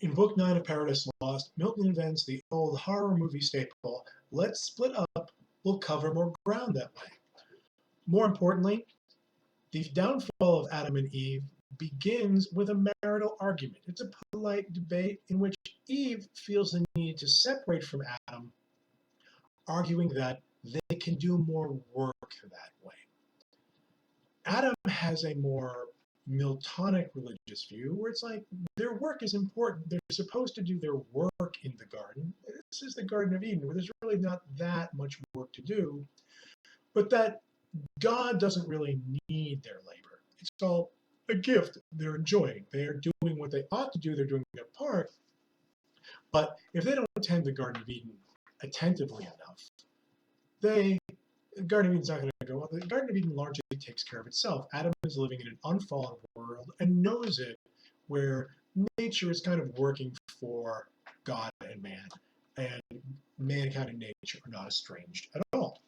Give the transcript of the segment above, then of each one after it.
In Book 9 of Paradise Lost, Milton invents the old horror movie staple, let's split up, we'll cover more ground that way. More importantly, the downfall of Adam and Eve begins with a marital argument. It's a polite debate in which Eve feels the need to separate from Adam, arguing that they can do more work that way. Adam has a more Miltonic religious view where it's like their work is important. They're supposed to do their work in the garden. This is the Garden of Eden where there's really not that much work to do, but that God doesn't really need their labor. It's all a gift they're enjoying. They're doing what they ought to do, they're doing their part. But if they don't attend the Garden of Eden attentively enough, the Garden of Eden's not going to go well. The Garden of Eden largely takes care of itself. Adam is living in an unfallen world and knows it, where nature is kind of working for God and man, and mankind and nature are not estranged at all.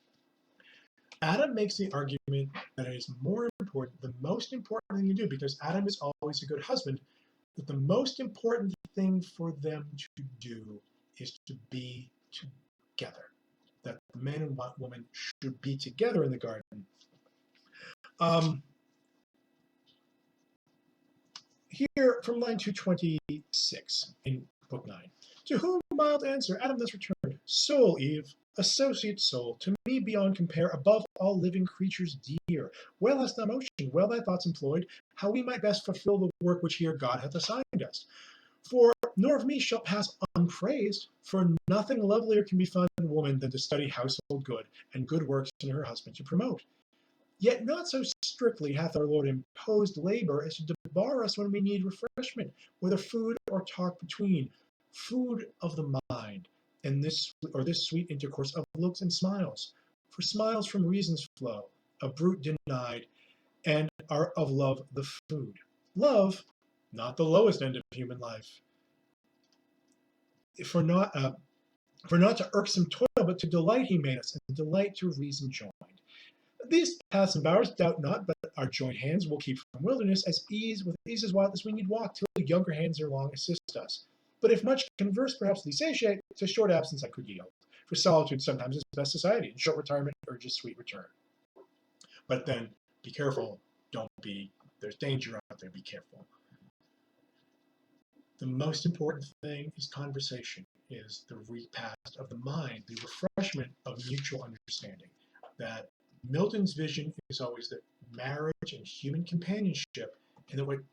Adam makes the argument that it is more important, the most important thing to do, because Adam is always a good husband, that the most important thing for them to do is to be together. That the man and woman should be together in the garden. Here from line 226 in Book 9. To whom mild answer Adam thus returned, Soul, Eve, associate soul, to me beyond compare, above all living creatures dear. Well hast thou motion, well thy thoughts employed, how we might best fulfill the work which here God hath assigned us. For nor of me shall pass unpraised, for nothing lovelier can be found in woman than to study household good, and good works in her husband to promote. Yet not so strictly hath our Lord imposed labor as to debar us when we need refreshment, whether food or talk between, food of the mind, and this sweet intercourse of looks and smiles. For smiles from reason's flow, a brute denied, and are of love the food. Love, not the lowest end of human life. For not to irksome toil, but to delight he made us, and delight to reason joined. These paths and bowers, doubt not, but our joint hands will keep from wilderness, with ease as wild as we need walk, till the younger hands ere long assist us. But if much converse, perhaps these satiate, to short absence I could yield. For solitude sometimes is best society, and short retirement urges sweet return. But then, be careful, there's danger out there, be careful. The most important thing is conversation, is the repast of the mind, the refreshment of mutual understanding. That Milton's vision is always that marriage and human companionship, and that what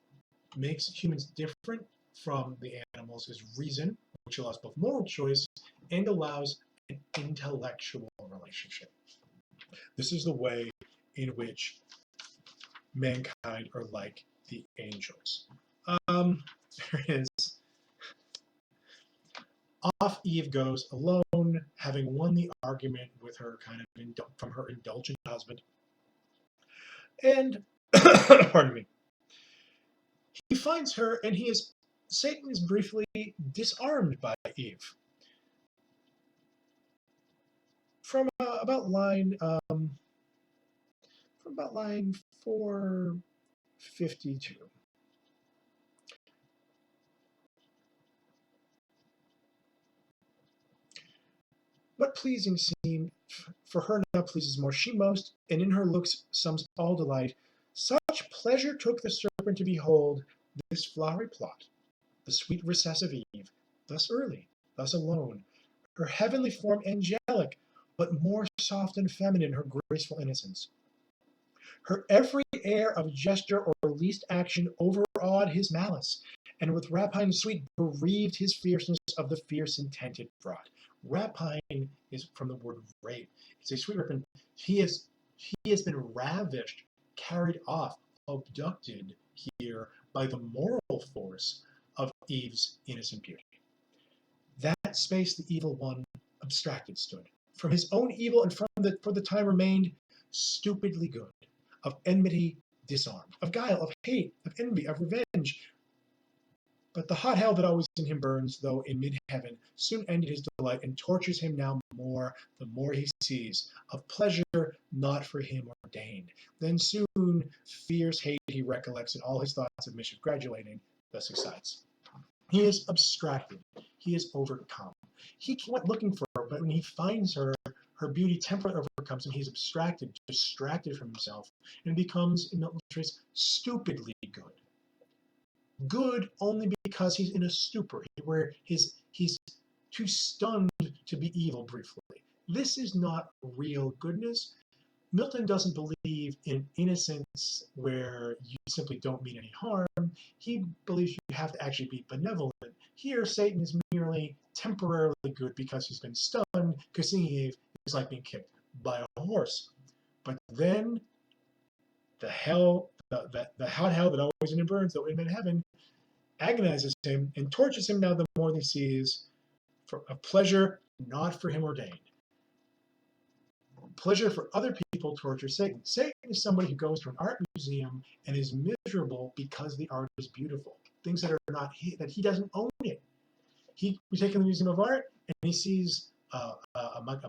makes humans different from the animals is reason, which allows both moral choice and allows an intellectual relationship. This is the way in which mankind are like the angels. There is off Eve goes alone, having won the argument with her from her indulgent husband. And pardon me. He finds her, and Satan is briefly disarmed by Eve. From about line 452. What pleasing seemed for her now pleases more. She most, and in her looks sums all delight. Such pleasure took the serpent to behold this flowery plot, the sweet recess of Eve, thus early, thus alone, her heavenly form angelic, but more soft and feminine her graceful innocence. Her every air of gesture or least action overawed his malice, and with rapine sweet bereaved his fierceness of the fierce intent it brought. Rapine is from the word rape. It's a sweet weapon. He has been ravished, carried off, abducted here by the moral force of Eve's innocent beauty. That space the evil one abstracted stood. From his own evil and for the time remained stupidly good, of enmity disarmed, of guile, of hate, of envy, of revenge. But the hot hell that always in him burns, though in mid-heaven, soon ended his delight, and tortures him now more, the more he sees, of pleasure not for him ordained. Then soon fierce hate he recollects, and all his thoughts of mischief graduating, thus excites. He is abstracted. He is overcome. He went looking for her, but when he finds her, her beauty temporarily overcomes him. He's abstracted, distracted from himself, and becomes, in Milton's phrase, stupidly good. Good only because he's in a stupor, where he's too stunned to be evil briefly. This is not real goodness. Milton doesn't believe in innocence where you simply don't mean any harm. He believes you have to actually be benevolent. Here, Satan is merely temporarily good because he's been stunned, because seeing Eve is like being kicked by a horse. But then the hell, the hot hell that always burns, the wind in heaven, agonizes him and tortures him now the more he sees for a pleasure not for him ordained. Pleasure for other people tortures Satan. Satan is somebody who goes to an art museum and is miserable because the art is beautiful. Things that are not that he doesn't own it. We take in the Museum of Art and he sees a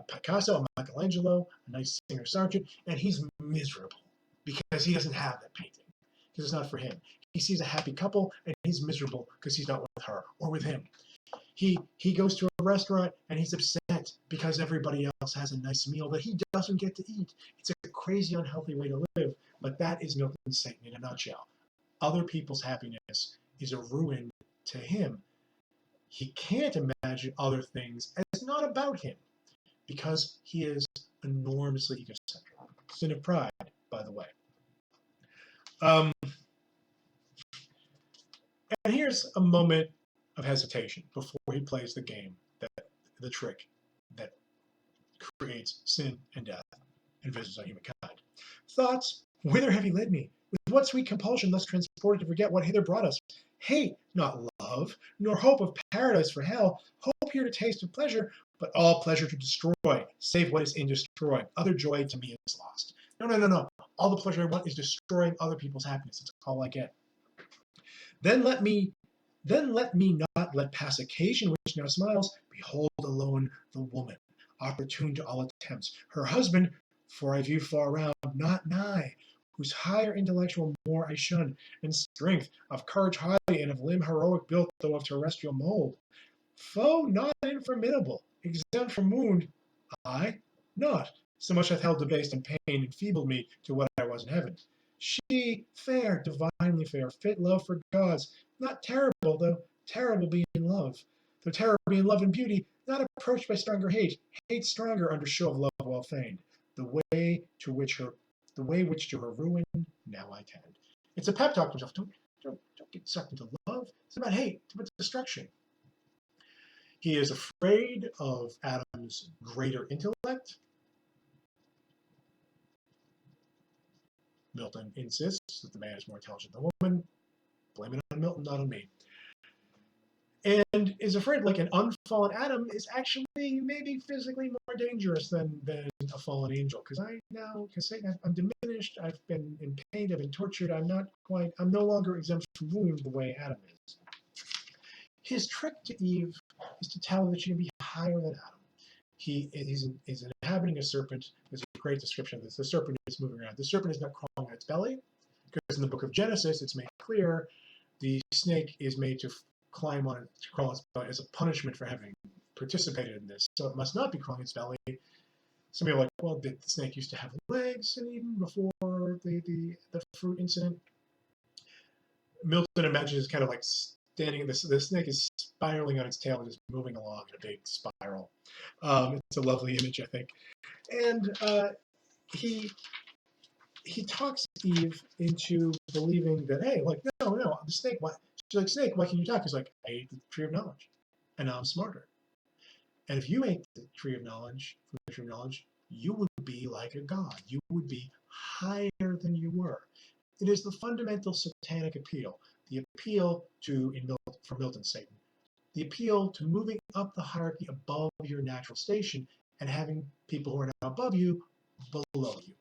Picasso, a Michelangelo, a nice singer sergeant, and he's miserable because he doesn't have that painting because it's not for him. He sees a happy couple and he's miserable because he's not with her or with him. He goes to a restaurant and he's upset because everybody else has a nice meal that he doesn't get to eat. It's a crazy, unhealthy way to live, but that is Milton's Satan in a nutshell. Other people's happiness is a ruin to him. He can't imagine other things as not about him because he is enormously egocentric. Sin of pride, by the way. And here's a moment of hesitation before he plays the game, the trick that creates sin and death and visits on humankind. Thoughts, whither have you led me? With what sweet compulsion thus transported to forget what hither brought us? Hate, not love, nor hope of paradise for hell, hope here to taste of pleasure, but all pleasure to destroy, save what is indestroyed. Other joy to me is lost. No. All the pleasure I want is destroying other people's happiness. That's all I get. Then let me not let pass occasion which now smiles. Behold alone the woman, opportune to all attempts. Her husband, for I view far round, not nigh, whose higher intellectual more I shun, and strength of courage high, and of limb heroic built, though of terrestrial mold. Foe not informidable, exempt from wound, I not. So much hath hell debased and pain enfeebled me to what I was in heaven. She fair, divinely fair, fit love for gods, not terrible, though terrible be in love. Though terror be in love and beauty, not approached by stronger hate, hate stronger under show of love well feigned. The way which to her ruin now I tend. It's a pep talk to himself. Don't get sucked into love. It's about hate, it's about destruction. He is afraid of Adam's greater intellect. Milton insists that the man is more intelligent than the woman. Blame it on Milton, not on me. And is afraid like an unfallen Adam is actually maybe physically more dangerous than a fallen angel. Because I'm diminished, I've been in pain, I've been tortured, I'm no longer exempt from wound the way Adam is. His trick to Eve is to tell her that she can be higher than Adam. He's inhabiting a serpent. There's a great description of this. The serpent is moving around. The serpent is not crawling on its belly, because in the book of Genesis, it's made clear the snake is made to climb on it, to crawl on its belly as a punishment for having participated in this. So it must not be crawling on its belly. Some people are like, well, did the snake used to have legs, and even before the fruit incident? Milton imagines kind of like standing. The snake is spiraling on its tail and just moving along in a big spiral. It's a lovely image, I think. And he talks Eve into believing that, hey, like, no, the snake, why? She's like, snake, why can you talk? He's like, I ate the tree of knowledge, and now I'm smarter. And if you ate the tree of knowledge, from the tree of knowledge, you would be like a god. You would be higher than you were. It is the fundamental satanic appeal. The appeal from Milton's Satan, the appeal to moving up the hierarchy above your natural station and having people who are now above you below you.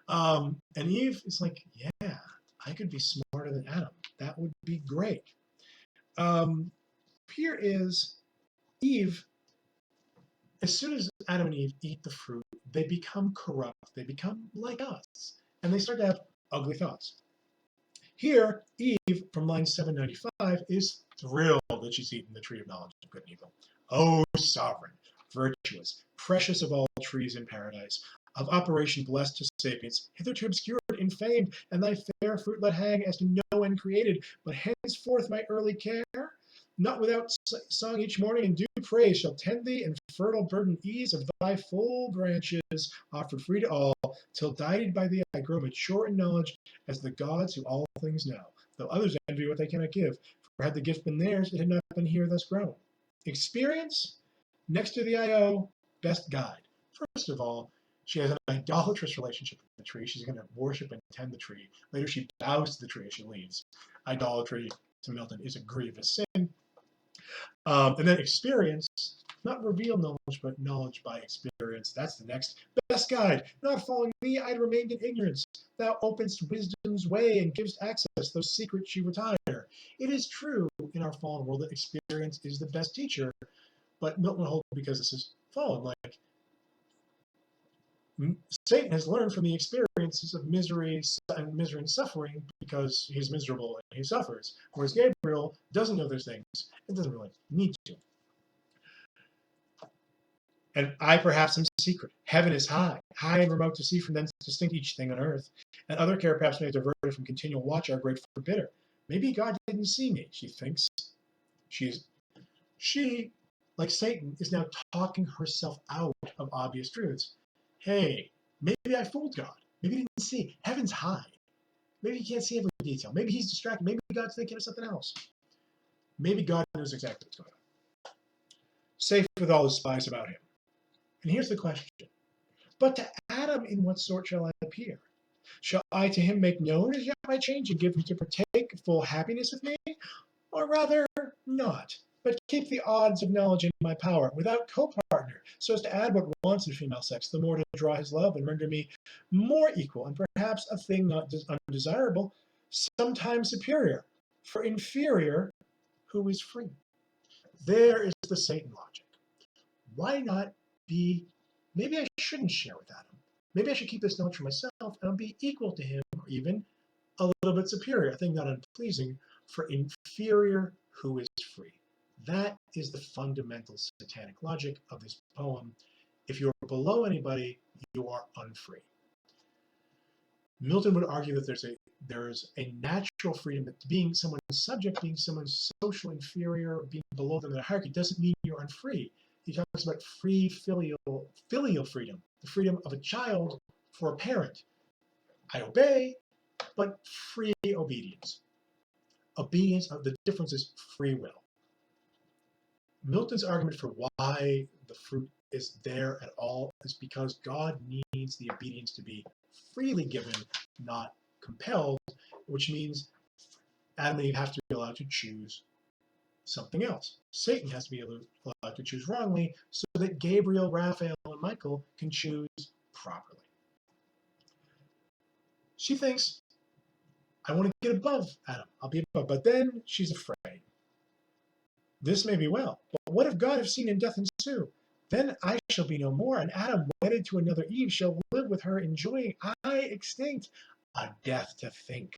And Eve is like, yeah, I could be smarter than Adam. That would be great. Here is Eve. As soon as Adam and Eve eat the fruit, they become corrupt. They become like us. And they start to have ugly thoughts. Here, Eve, from line 795, is thrilled that she's eaten the tree of knowledge of good and evil. O sovereign, virtuous, precious of all trees in paradise, of operation blessed to sapience, hitherto obscured in fame, and thy fair fruit let hang as to no end created, but henceforth my early care, not without song each morning and due praise, shall tend thee in fertile burden ease of thy full branches, offered free to all, till guided by thee I grow mature in knowledge, as the gods who all things know, though others envy what they cannot give. For had the gift been theirs, it had not been here thus grown. Experience, next to the IO, best guide. First of all, she has an idolatrous relationship with the tree. She's going to worship and tend the tree. Later, she bows to the tree as she leaves. Idolatry, to Milton, is a grievous sin. And then experience, not revealed knowledge, but knowledge by experience. That's the next best guide. Not following me, I'd remained in ignorance. Thou openst wisdom's way and givest access, those secrets she retire. It is true in our fallen world that experience is the best teacher, but Milton would hold because this is fallen. Like Satan has learned from the experiences of misery and suffering because he's miserable and he suffers, whereas Gabriel doesn't know those things and doesn't really need to. And I perhaps am secret. Heaven is high, high and remote to see from thence distinct each thing on earth. And other care perhaps may have diverted from continual watch our great forbitter. Maybe God didn't see me, she thinks. She, like Satan, is now talking herself out of obvious truths. Hey, maybe I fooled God. Maybe he didn't see. Heaven's high. Maybe he can't see every detail. Maybe he's distracted. Maybe God's thinking of something else. Maybe God knows exactly what's going on. Safe with all his spies about him. And here's the question. But to Adam in what sort shall I appear? Shall I to him make known as yet my change and give him to partake full happiness with me? Or rather not, but keep the odds of knowledge in my power, without co-partner, so as to add what wants in female sex, the more to draw his love and render me more equal, and perhaps a thing not undesirable, sometimes superior, for inferior who is free. There is the Satan logic. Why not be, maybe I shouldn't share with Adam. Maybe I should keep this knowledge for myself and I'll be equal to him, or even a little bit superior, a thing not unpleasing, for inferior who is free. That is the fundamental satanic logic of this poem. If you're below anybody, you are unfree. Milton would argue that there's a natural freedom, that being someone's subject, being someone's social inferior, being below them in the hierarchy doesn't mean you're unfree. He talks about free filial freedom, the freedom of a child for a parent. I obey, but free obedience. Obedience, the difference is free will. Milton's argument for why the fruit is there at all is because God needs the obedience to be freely given, not compelled, which means Adam and Eve have to be allowed to choose something else. Satan has to be allowed to choose wrongly so that Gabriel, Raphael, and Michael can choose properly. She thinks, I want to get above Adam. I'll be above. But then she's afraid. This may be well, but what if God have seen and death ensue? Then I shall be no more, and Adam, wedded to another Eve, shall live with her, enjoying I extinct, a death to think.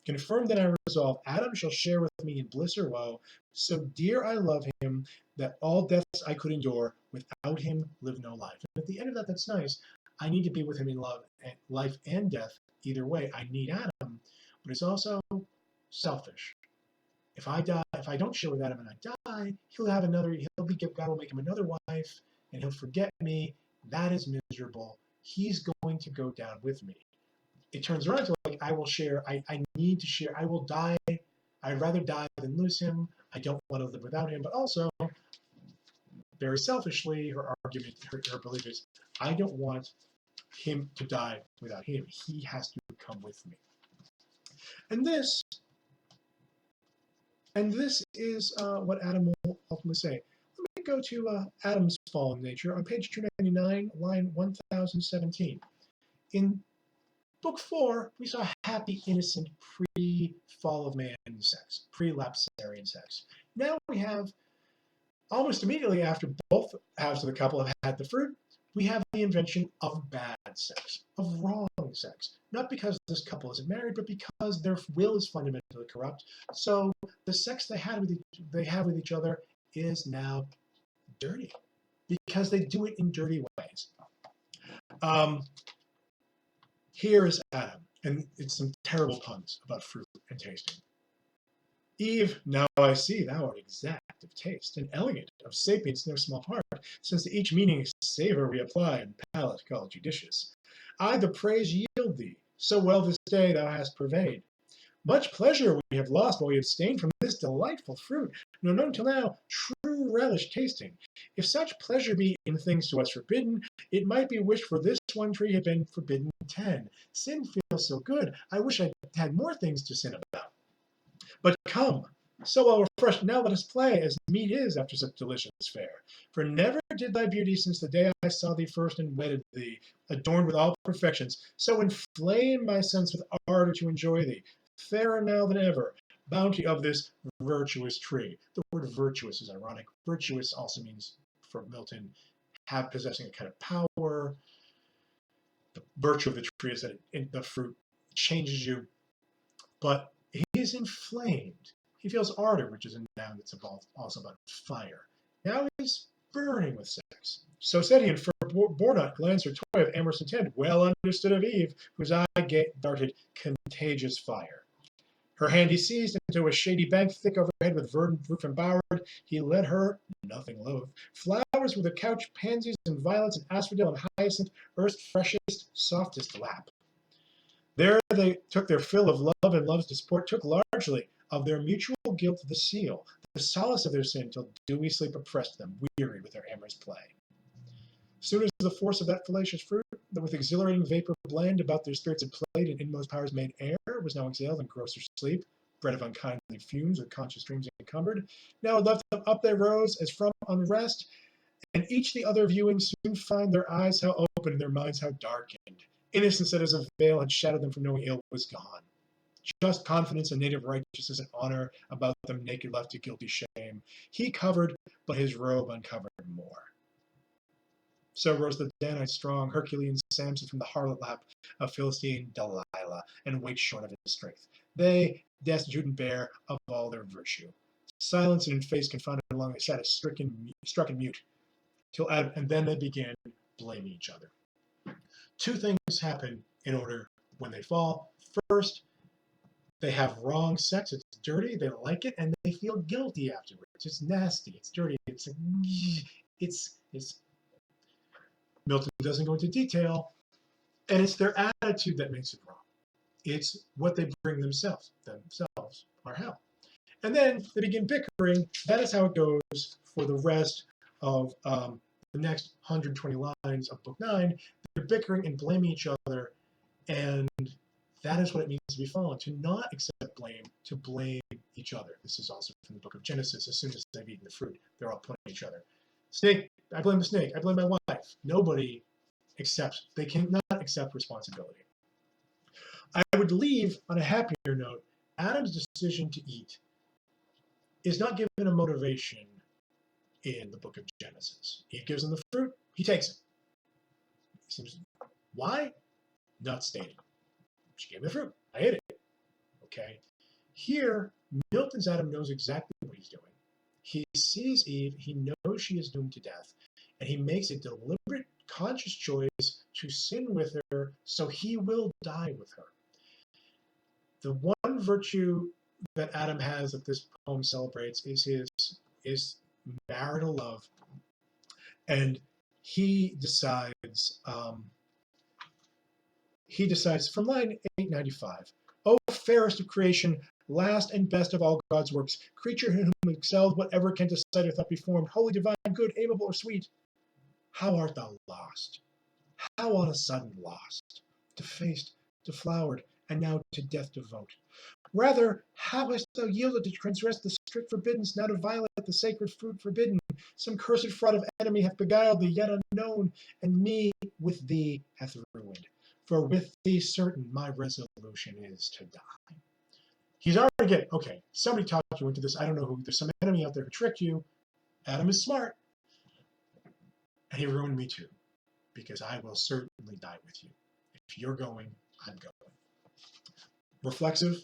Confirmed then I resolve, Adam shall share with me in bliss or woe. So dear I love him, that all deaths I could endure, without him live no life. And at the end of that, that's nice. I need to be with him in love, and life and death. Either way, I need Adam, but it's also selfish. If I die, if I don't share with Adam and I die, God will make him another wife, and he'll forget me. That is miserable. He's going to go down with me. It turns around to like, I will share, I need to share, I will die. I'd rather die than lose him. I don't want to live without him. But also, very selfishly, her argument, her belief is, I don't want him to die without him. He has to come with me. And this is what Adam will ultimately say. Let me go to Adam's fallen nature on page 299, line 1017. In Book 4, we saw happy, innocent, pre-fall of man sex, pre-lapsarian sex. Now we have, almost immediately after both halves of the couple have had the fruit, we have the invention of bad sex, of wrong sex. Not because this couple isn't married, but because their will is fundamentally corrupt. So the sex they have with each other is now dirty because they do it in dirty ways. Um, Here is Adam, and it's some terrible puns about fruit and tasting. Eve, now I see thou art exact of taste, and elegant of sapience no small part, since to each meaning savour we apply, and palate call judicious. I the praise yield thee, so well this day thou hast purveyed. Much pleasure we have lost while we abstain from this delightful fruit, nor known till now true relish tasting. If such pleasure be in things to us forbidden, it might be wished for this one tree had been forbidden 10. Sin feels so good, I wish I had more things to sin about. But come, so well refreshed, now let us play, as meet is after such delicious fare. For never did thy beauty, since the day I saw thee first and wedded thee, adorned with all perfections, so inflame my sense with ardor to enjoy thee, fairer now than ever, bounty of this virtuous tree. The word virtuous is ironic. Virtuous also means, for Milton, possessing a kind of power. The virtue of the tree is that the fruit changes you, but he is inflamed. He feels ardor, which is a noun that's also about fire. Now he's burning with sex. So said he, and for Bornut glance her toy of amorous intent, well understood of Eve, whose eye darted contagious fire. Her hand he seized into a shady bank, thick overhead with verdant roof embowered. He led her, nothing loath, flowers with a couch, pansies and violets and asphodel and hyacinth, earth's freshest, softest lap. There they took their fill of love and love's disport, took largely of their mutual guilt the seal, the solace of their sin, till dewy sleep oppressed them, weary with their amorous play. Soon as the force of that fallacious fruit, that with exhilarating vapor bland about their spirits had played and inmost powers made air, was now exhaled in grosser sleep, bred of unkindly fumes with conscious dreams encumbered, now left them up they rose as from unrest, and each the other viewing soon find their eyes how open and their minds how darkened. Innocence that as a veil had shadowed them from knowing ill was gone. Just confidence and native righteousness and honor about them naked left to guilty shame. He covered, but his robe uncovered more. So rose the Danite strong, Herculean Samson from the harlot lap of Philistine Delilah, and waked short of his strength. They, destitute and bare of all their virtue. Silence and in face confounded along they sat as struck and mute, till and then they began blaming each other. Two things happen in order when they fall. First, they have wrong sex. It's dirty. They like it, and they feel guilty afterwards. It's nasty. It's dirty. It's like, it's. Milton doesn't go into detail, and it's their attitude that makes it wrong. It's what they bring themselves are hell. And then they begin bickering. That is how it goes for the rest of the next 120 lines of Book 9. They're bickering and blaming each other, and that is what it means to be fallen, to not accept blame, to blame each other. This is also from the book of Genesis. As soon as they've eaten the fruit, they're all pointing at each other. Snake, I blame the snake. I blame my wife. Nobody accepts. They cannot accept responsibility. I would leave on a happier note. Adam's decision to eat is not given a motivation in the book of Genesis. He gives him the fruit. He takes it. Why? Not stated. She gave me the fruit. I ate it. Okay. Here, Milton's Adam knows exactly what he's doing. He sees Eve. He knows she is doomed to death. And he makes a deliberate, conscious choice to sin with her, so he will die with her. The one virtue that Adam has that this poem celebrates is marital love. And he decides from line 895, O fairest of creation, last and best of all God's works, creature in whom excels whatever can to sight or thought be formed, holy, divine, good, amiable, or sweet, how art thou lost? How on a sudden lost, defaced, deflowered, and now to death devote? Rather, how hast thou yielded to transgress the strict forbiddance, now to violate the sacred fruit forbidden? Some cursed fraud of enemy hath beguiled thee, yet unknown, and me with thee hath ruined. For with thee certain my resolution is to die. He's already getting, okay, somebody talked you into this. I don't know who. There's some enemy out there who tricked you. Adam is smart. And he ruined me too. because I will certainly die with you. If you're going, I'm going. Reflexive,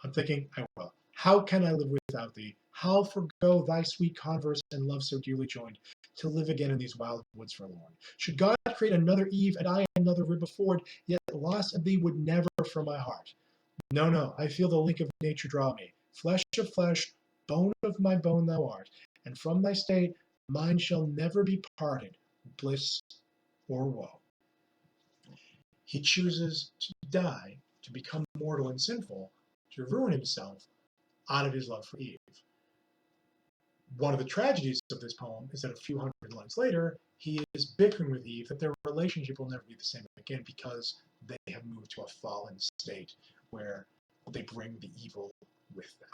I'm thinking, I will. How can I live without thee? How forgo thy sweet converse and love so dearly joined, to live again in these wild woods forlorn? Should God create another Eve and I another rib afford, yet loss of thee would never from my heart. No, no, I feel the link of nature draw me. Flesh of flesh, bone of my bone thou art, and from thy state mine shall never be parted, bliss or woe. He chooses to die, to become mortal and sinful, to ruin himself out of his love for Eve. One of the tragedies of this poem is that a few hundred lines later, he is bickering with Eve that their relationship will never be the same again because they have moved to a fallen state where they bring the evil with them.